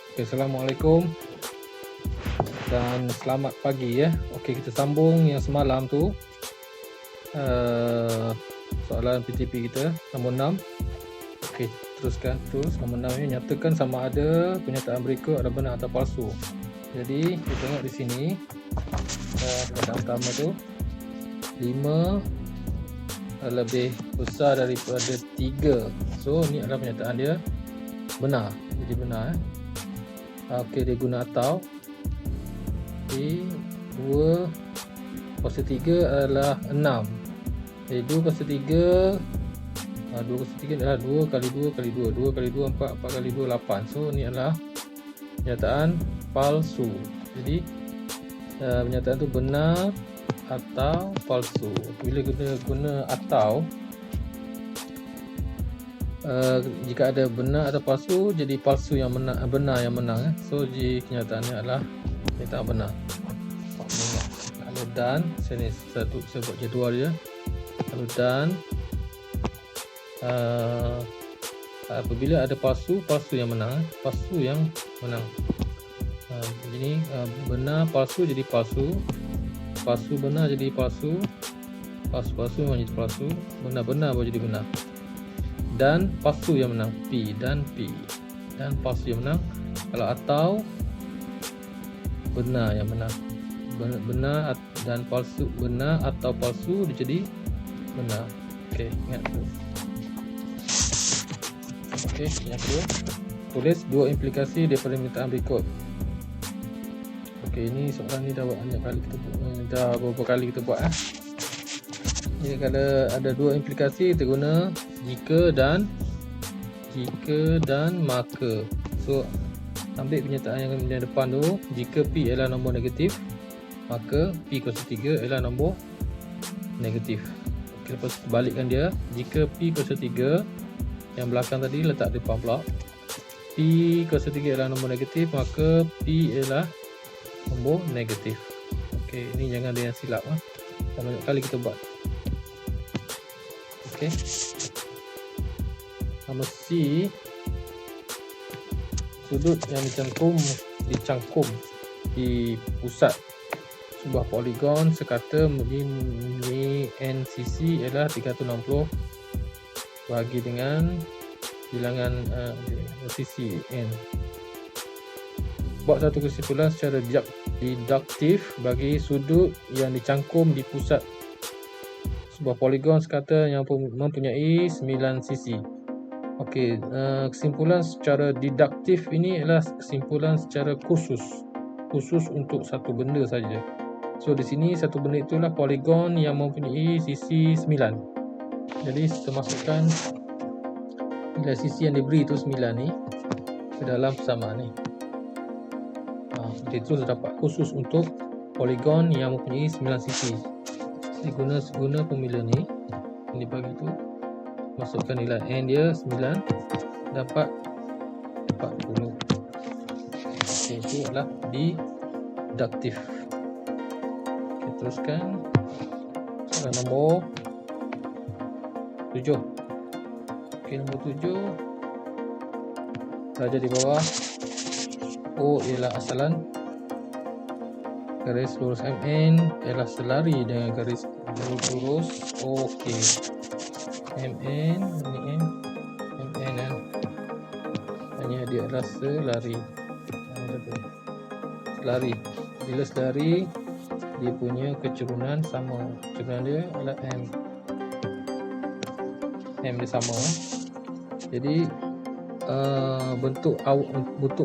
Okay, Assalamualaikum dan selamat pagi ya. Okey, kita sambung yang semalam tu. Soalan PTP kita nombor 6. Okey, teruskan terus. Nombor 6 ni nyatakan sama ada pernyataan berikut adalah benar atau palsu. Jadi, kita tengok di sini perkataan pertama tu 5 lebih besar daripada 3. So, ni adalah pernyataan dia benar. Jadi benar. Okey, dia guna atau. Okey, 2 kuasa 3 adalah 6. Jadi 2 kuasa 3 2 kuasa 3 adalah 2 kali 2 kali 2 2 kali 2 4 4 kali 2 8. So ni adalah pernyataan palsu. Jadi pernyataan tu benar atau palsu. Bila guna atau, jika ada benar atau palsu, jadi palsu yang benar yang menang. So jadi kenyataannya adalah pernyataan benar. Kalau dan, saya buat jadual dia. Kalau dan apabila ada palsu yang menang. Palsu yang menang. Jadi benar palsu jadi palsu. Palsu benar jadi palsu. Palsu memang jadi palsu. Benar baru jadi benar. Dan palsu yang menang, P dan P. Dan palsu yang menang. Kalau atau, benar yang menang. Benar dan palsu, benar atau palsu dia jadi benar. Okey, ingat tu. Okey, yang kedua, tulis 2 implikasi daripada permintaan berikut. Okey, ini soalan ni dah banyak kali kita buat, dah beberapa kali kita buat. Jadi kalau ada 2 implikasi, kita guna jika dan maka. So ambil pernyataan yang depan tu, jika P adalah nombor negatif, maka P kuasa 3 adalah nombor negatif. Okay, lepas balikkan dia, jika P kuasa 3, yang belakang tadi letak depan pula, P kuasa 3 adalah nombor negatif, maka P adalah nombor negatif. Okey, ini jangan ada yang silap. Dah banyak kali kita buat. Okey. Nombor C, sudut yang dicangkum di pusat sebuah poligon sekata NCC adalah 360 bagi dengan bilangan sisi N. Buat satu kesimpulan secara deduktif bagi sudut yang dicangkum di pusat sebuah poligon sekata yang mempunyai 9 sisi. Okey, kesimpulan secara deduktif ini adalah kesimpulan secara khusus untuk satu benda saja. So di sini satu benda itulah poligon yang mempunyai sisi 9. Jadi kita masukkan bila sisi yang diberi itu 9 ni ke dalam persamaan ni. Jadi terus dapat khusus untuk poligon yang mempunyai 9 sisi. Jadi guna formula ni yang dibagi tu, masukkan nilai N dia 9, dapat 40. Okay, itu adalah deduktif. Okay, teruskan soalan nombor 7. Okay, nombor 7, raja di bawah, O ialah asalan, garis lurus MN ialah selari dengan garis lurus OK. MN ni MN kan, hanya dia adalah selari. Bila selari, dia punya kecerunan sama. Kecerunan dia adalah M dia sama. Jadi bentuk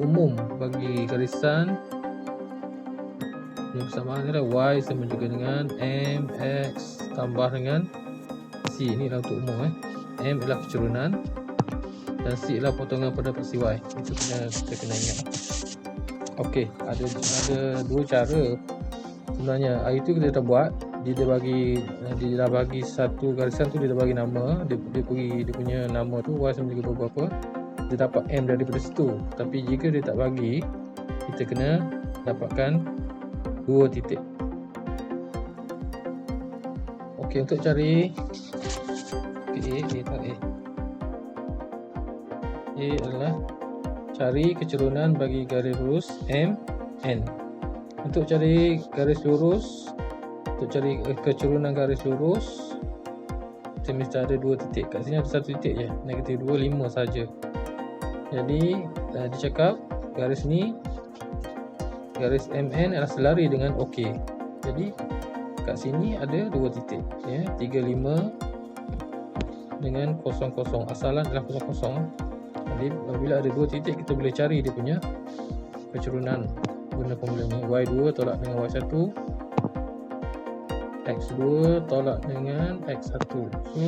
umum bagi garisan yang bersamaan adalah Y sama juga dengan MX tambah dengan C. Ini adalah untuk umum. M adalah kecerunan dan C adalah potongan pada versi Y. Itu kita kena ingat. Okey, ada 2 cara sebenarnya. Hari tu kita dah buat, dia dah bagi satu garisan tu, dia dah bagi nama, dia punya nama tu Y sama juga berapa, dia dapat M daripada situ. Tapi jika dia tak bagi, kita kena dapatkan 2 titik. Okey, untuk cari A adalah cari kecerunan bagi garis lurus MN. Untuk cari garis lurus, untuk cari kecerunan garis lurus, kita mesti ada 2 titik. Kat sini ada 1 titik je, negatif 2, 5 saja. Jadi dia cakap garis ni, garis MN adalah selari dengan OK. Jadi kat sini ada 2 titik ya, 35 dengan 00. Asalan adalah 00. Jadi apabila ada 2 titik, kita boleh cari dia punya kecerunan guna formula ni. Y2 tolak dengan Y1, X2 tolak dengan X1. So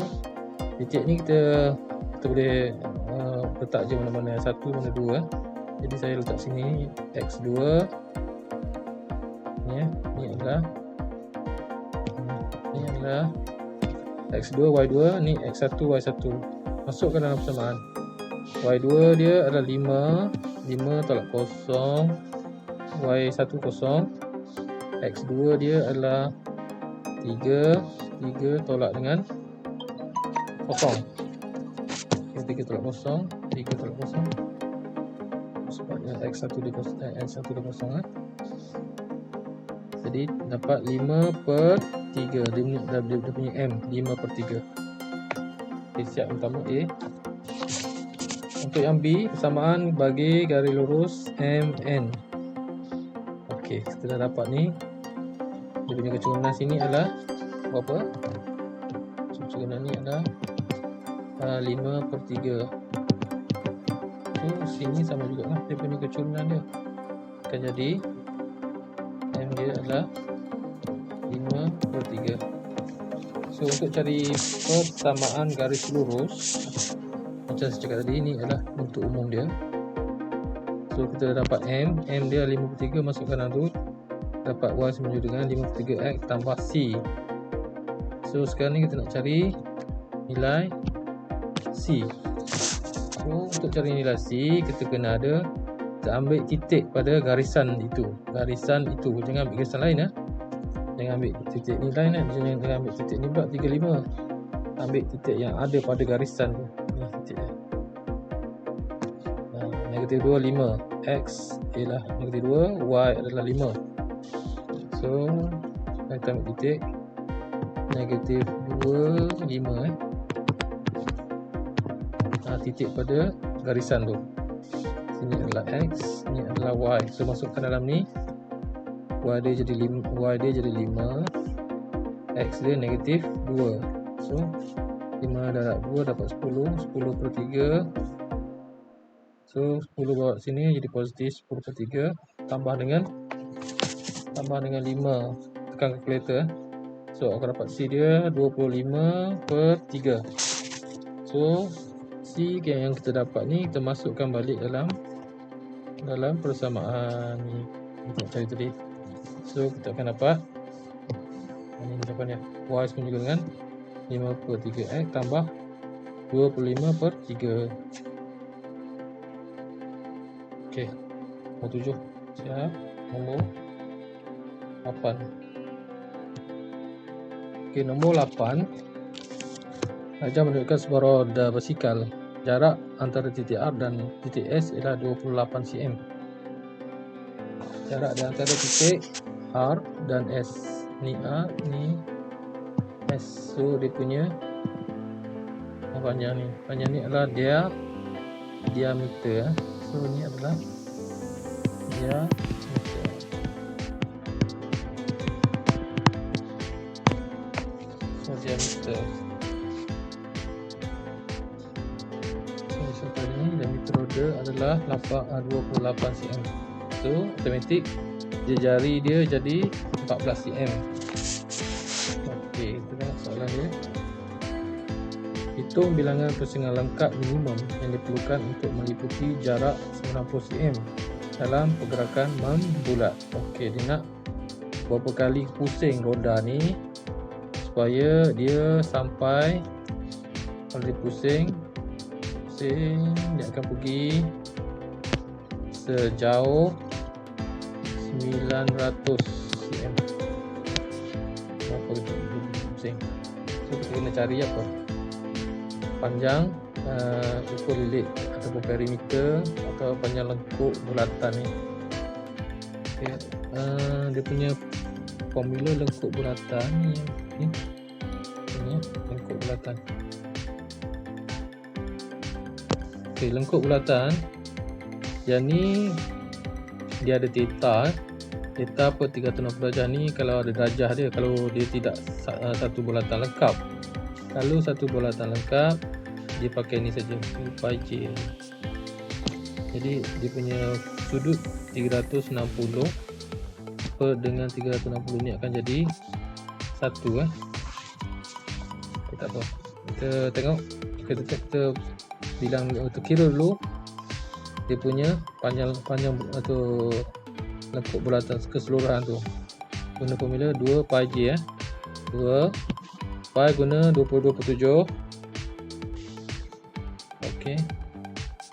titik ni kita boleh letak je mana-mana yang 1, mana 2. Jadi saya letak sini X2 ni ya, ni adalah X2, Y2, ni X1, Y1. Masukkan dalam persamaan. Y2 dia adalah 5 tolak 0, Y1 0. X2 dia adalah 3 tolak dengan 0. 3 tolak 0, 3 tolak 0. Sebabnya X1 dia 0. Jadi dapat 5/3. Dia punya M 5/3. Okay, siap pertama A. Untuk yang B, persamaan bagi garis lurus MN. Okey, kita dah dapat ni. Dia punya kecerunan sini adalah berapa? Kecerunan ni adalah 5/3. So sini sama juga lah dia punya kecerunan dia. Akan jadi M dia adalah 5/3. So untuk cari persamaan garis lurus, macam saya cakap tadi, ni adalah untuk umum dia. So kita dapat M dia 5/3, masukkan dalam tu, dapat Y sama dengan 5/3 X tambah C. So sekarang ni kita nak cari nilai C. So untuk cari nilai C, kita kena kita ambil titik pada garisan itu. Jangan ambil garisan lain ya. Jangan ambil titik ni lain kan. Jangan ambil titik ni pula 35. Ambil titik yang ada pada garisan tu. Ni titik dia. Negatif 2, 5. X ialah negatif 2, Y adalah 5. So kita ambil titik negatif 2, 5 titik pada garisan tu. Sini adalah X, ni adalah Y. So masukkan dalam ni. Y dia jadi 5, X dia negatif 2. So 5 darab 2 dapat 10/3. So 10 bawa sini jadi positif 10/3. Tambah dengan 5. Tekan kalkulator. So akan dapat C dia 25/3. So C yang kita dapat ni, kita masukkan balik dalam persamaan ni kita cari tadi. So kita akan dapat ini jawapannya. Y sama juga dengan 5/3 X tambah 25/3. Okey, nombor 7 siap. Nombor 8. Okey, nombor 8. Ajar menunjukkan sebuah roda basikal. Jarak antara titik R dan titik S ialah 28 cm. Jarak di antara titik R dan S. Ni A, ni S. So dia punya panjang ni. Panjang ni adalah diameter. So ni adalah diameter. So diameter. Diameter roda adalah 28 cm. So automatik jari dia jadi 14 cm. Okey, kita tengok soalan dia. Hitung bilangan pusingan lengkap minimum yang diperlukan untuk meliputi jarak 90 cm dalam pergerakan membulat. Okey, dia nak berapa kali pusing roda ni supaya dia sampai, kalau dia pusing dia akan pergi sejauh 900 cm. Berapa kita pusing? So kita kena cari apa? panjang ukur lilit ataupun perimeter atau panjang lengkuk bulatan ni. Okay. Dia punya formula lengkuk bulatan ni, lengkuk bulatan. Okay, lengkuk bulatan yang ni dia ada theta. Theta per 360 darjah ni kalau ada darjah dia, kalau dia tidak satu bulatan lengkap. Kalau satu bulatan lengkap, dia pakai ni saja, 2πj. Jadi dia punya sudut 360 per dengan 360 ni akan jadi 1 Okay, tak apa. Kita tengok, kita bilang, kita kira dulu dia punya panjang atau lengkuk bulatan keseluruhan tu. Guna formula 2πj 2 pi guna 22/7. Okey.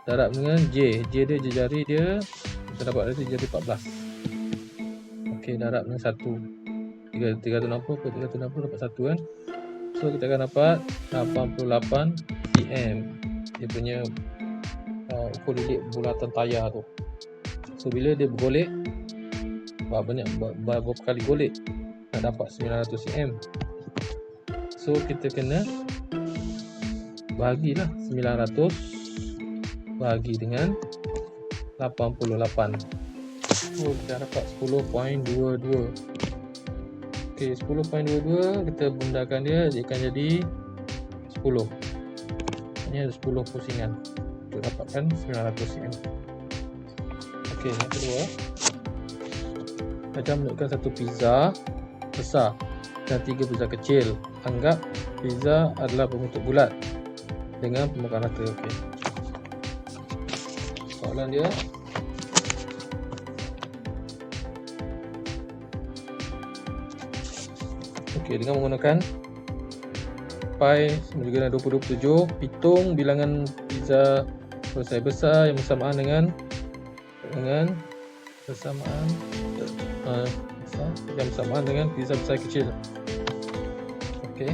Darab dengan J dia jari dia, kita dapat dari jadi 14. Okey, darab dengan 1. 360 per 360 dapat 1 kan. So kita akan dapat 88 cm. Dia punya ukur lilit bulatan tayar tu. So bila dia bergolek, berapa kali golek nak dapat 900 cm. So kita kena bagilah 900 bagi dengan 88. So kita dapat 10.22. Okey, 10.22 kita bundakan dia akan jadi 10. Ini ada 10 pusingan untuk dapatkan 900 cm. Okey, yang kedua, kita menunjukkan satu pizza besar dan 3 pizza kecil. Anggap pizza adalah berbentuk bulat dengan permukaan rata. Okey. Soalan dia, okey, dengan menggunakan pi sama dengan 20/27, hitung bilangan pizza selesai besar yang bersamaan dengan bersamaan dengan pizza besar kecil. Okey.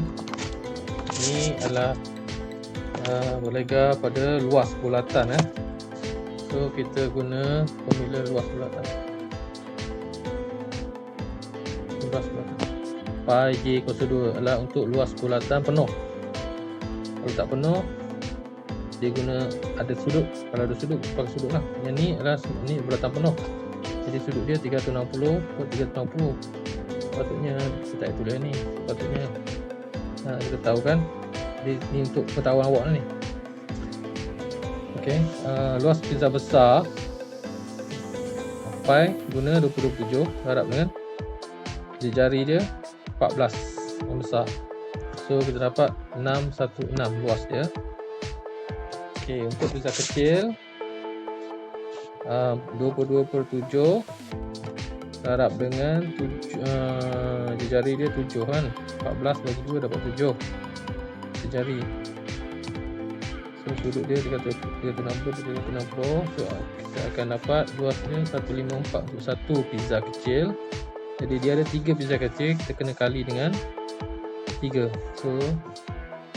Ini adalah berlega pada luas bulatan. So kita guna formula luas bulatan. Luas bulatan. Pi J kuasa 2 adalah untuk luas bulatan penuh. Kalau tak penuh, dia guna ada sudut. Kalau ada sudut, pakai sudut lah. Yang ni adalah bulatan penuh. Jadi sudut dia 360 per 360. Sepatutnya kita tak tulis ni. Sepatutnya kita tahu kan, ni untuk pengetahuan awak ni. Okey, luas pizza besar pi guna 20/27 darab dengan jari dia 14 yang besar. So kita dapat 616 luas dia. Okey, untuk pizza kecil 22/7 darab dengan jari dia 7 kan. 14 bagi 2 dapat 7 jari. So sudut dia 360. So kita akan dapat luasnya 154 untuk satu pizza kecil. Jadi dia ada 3 pizza kecil, kita kena kali dengan 3. So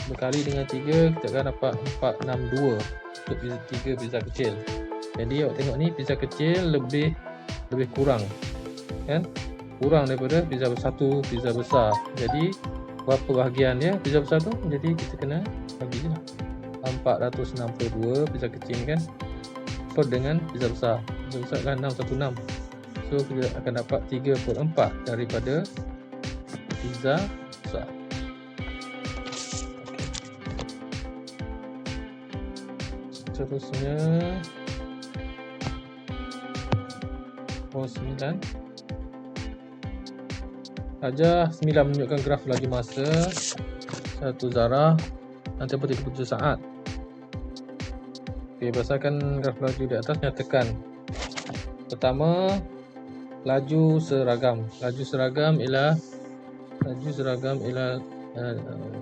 berkali dengan 3 kita akan dapat 462 untuk 3 pizza kecil. Jadi awak tengok ni, pizza kecil lebih kurang kan, kurang daripada pizza satu pizza besar. Jadi berapa bahagian dia pizza besar tu, jadi kita kena bagi je lah 462 pizza kecil ni kan per dengan pizza besar. Pizza besar kan 616. So kita akan dapat 3/4 daripada pizza besar. Seterusnya pos 9. Ajar 9 menunjukkan graf laju masa satu zarah dan tempoh 37 saat. Okey, berdasarkan graf laju di atas, nyatakan pertama laju seragam. Laju seragam ialah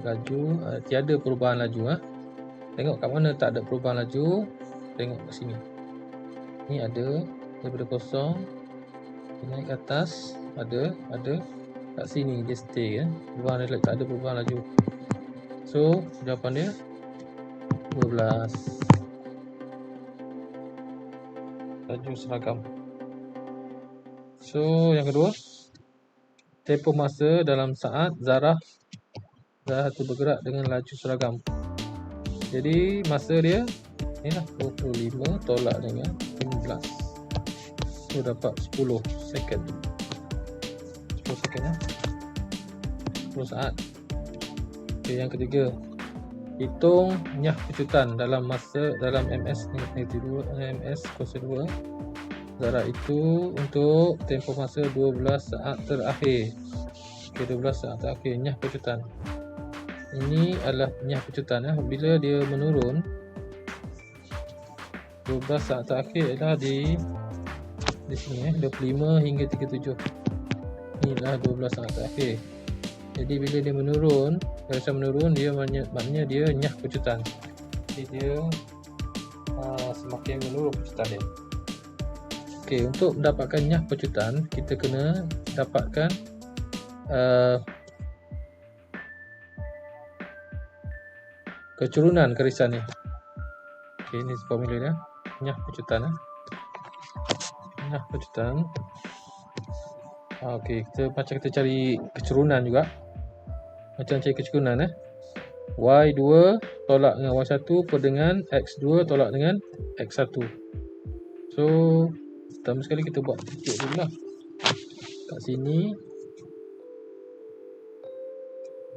laju tiada perubahan laju. Tengok kat mana tak ada perubahan laju, tengok kat sini. Ni ada daripada kosong naik ke atas, ada kat sini dia stay kan. Tak ada perubahan laju. So jawapan dia 12. Laju seragam. So yang kedua, tempoh masa dalam saat zarah itu bergerak dengan laju seragam. Jadi masa dia inilah 25 tolak dengan 15. So dapat 10 second. 10 second ya. 10 saat. Okey, yang ketiga, hitung nyah pecutan dalam masa dalam ms negatif 2 ms kuasa 2 zarah itu untuk tempoh masa 12 saat terakhir. Okey, 12 saat terakhir nyah pecutan. Ini adalah nyah pecutan ya. Bila dia menurun 12 saat terakhir adalah di sini ya, 25 hingga 37. Inilah 12 saat terakhir. Jadi bila dia menurun, barisan menurun, dia maknanya dia nyah pecutan. Jadi dia semakin menurun pecutan dia. Okey, untuk mendapatkan nyah pecutan, kita kena dapatkan kecurunan garisan ni. Okey, ini formula dia. Nyah pecutan Nyah pecutan. Okey, kita cari kecurunan juga. Macam cari kecurunan Y2 tolak dengan Y1 per dengan X2 tolak dengan X1. So pertama sekali kita buat titik dulu lah. Kat sini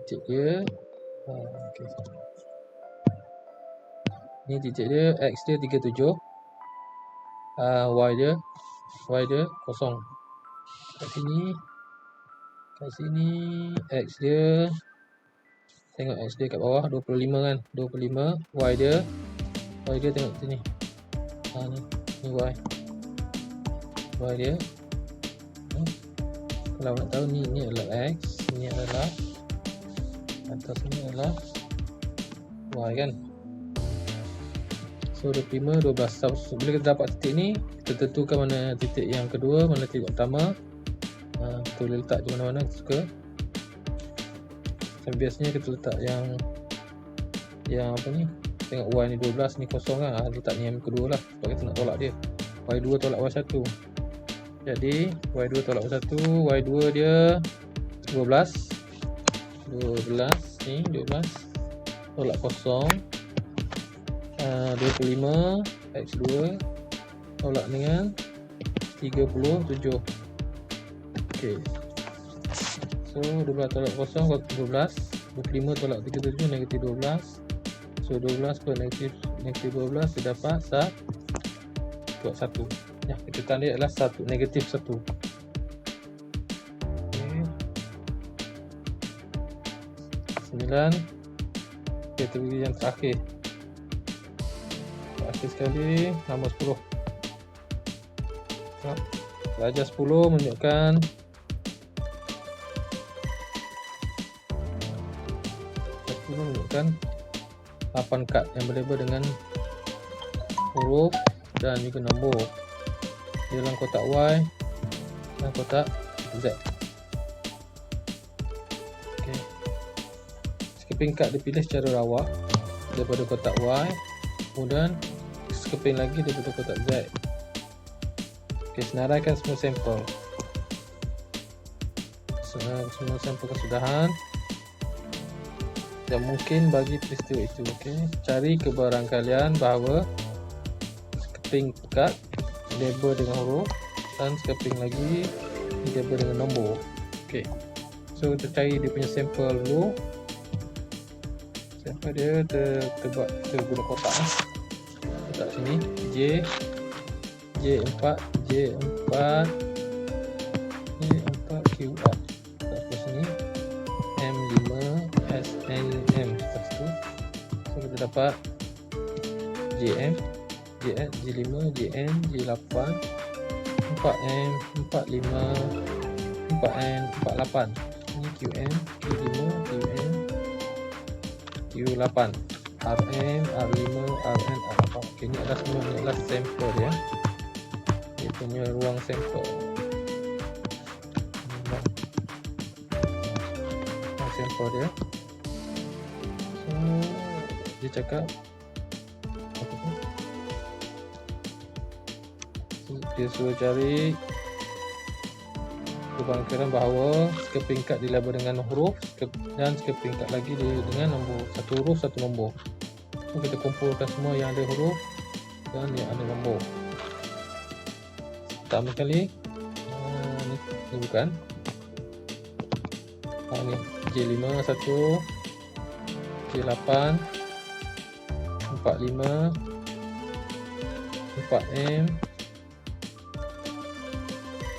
titik dia. Okay. Ni titik dia, X dia 37. Y dia kosong. Kat sini X dia, tengok X dia kat bawah 25 kan, 25. Y dia tengok sini. Ni Y dia. Kalau nak tahu ni adalah X, ni adalah atas ni adalah Y kan. So 25, 12. Bila kita dapat titik ni, kita tentukan mana titik yang kedua, mana titik pertama. Kita boleh letak di mana-mana kita suka. Dan biasanya kita letak yang apa ni, tengok Y ni 12, ni kosong lah, letak ni yang kedua lah, sebab kita nak tolak dia. Y2 tolak Y1. Jadi Y2 tolak Y1, Y2 dia 12 ni 12 tolak kosong, 25 X2 tolak dengan 37. Okey. So 12 tolak kosong 12, 25 tolak 37 negatif 12. So 12 per negatif 12 dia dapat 1. Ya, kecutan dia adalah negatif 1. Okay. 9. Kita pilih yang terakhir. Terakhir sekali nombor 10. Darjah 10 menunjukkan menunjukkan 8 kad yang berlabel dengan huruf dan juga nombor di dalam kotak Y dan kotak Z. Okay. Sekeping kad dipilih secara rawak daripada kotak Y, kemudian sekeping lagi daripada kotak Z. Okay, senaraikan semua sampel. Semua sampel kesudahan yang mungkin bagi peristiwa itu. Okay. Cari kebarangkalian bahawa sekeping kad label dengan huruf dan sekeping lagi label dengan nombor. Okay. So kita cari dia punya sampel dulu. Sampel dia terbuat kita guna kotak. Kotak sini J4 QR. Terus sini M5 SNM satu. So kita dapat JM J5 JN J8 4M 45 4N 48. Ini QM Q5 QN Q8 RM R5 RN R8. Okay, ini adalah semua sampel dia. Dia punya ruang sampel. Sampel dia. So dia cakap dia suruh cari pembangkitan bahawa sekeperingkat dilabel dengan huruf dan sekeperingkat lagi dengan nombor. Satu huruf satu nombor. So, kita kumpulkan semua yang ada huruf dan yang ada nombor. Pertama kali ni bukan. Ni J5 1, J8, 45, 4M,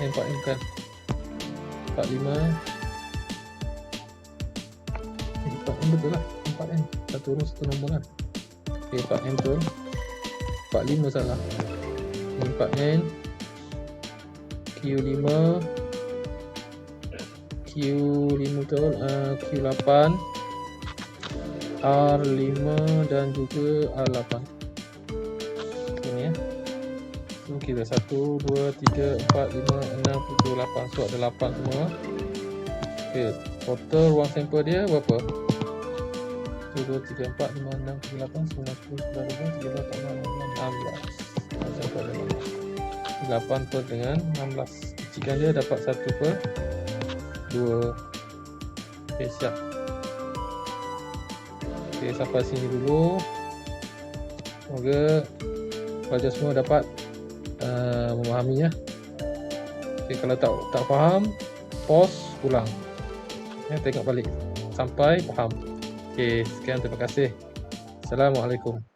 4M bukan, 45, 4M betul lah, 4M, satu huruf satu nombor kan. Ok, 4M betul, 45 salah. 4N, Q5, Q5 betul, Q8, R5 dan juga R8. Ini ya. So, kira 1, 2, 3, 4, 5, 6, 7, 8. So, ada 8 semua. Okay. Total ruang sampel dia berapa? 1, 2, 3, 4, 5, 6, 7, 8, 9, 10, 11, 12, 13, 14, 15, 16. Ruang sampel ada 16. 8 per dengan 16. Kecilkan dia dapat 1 per 2. Ok, siap. Ok, sampai sini dulu. Semoga pelajar semua dapat memahaminya. Ok, kalau tak faham, pause, ulang. Tengok balik sampai faham. Ok, sekian, terima kasih. Assalamualaikum.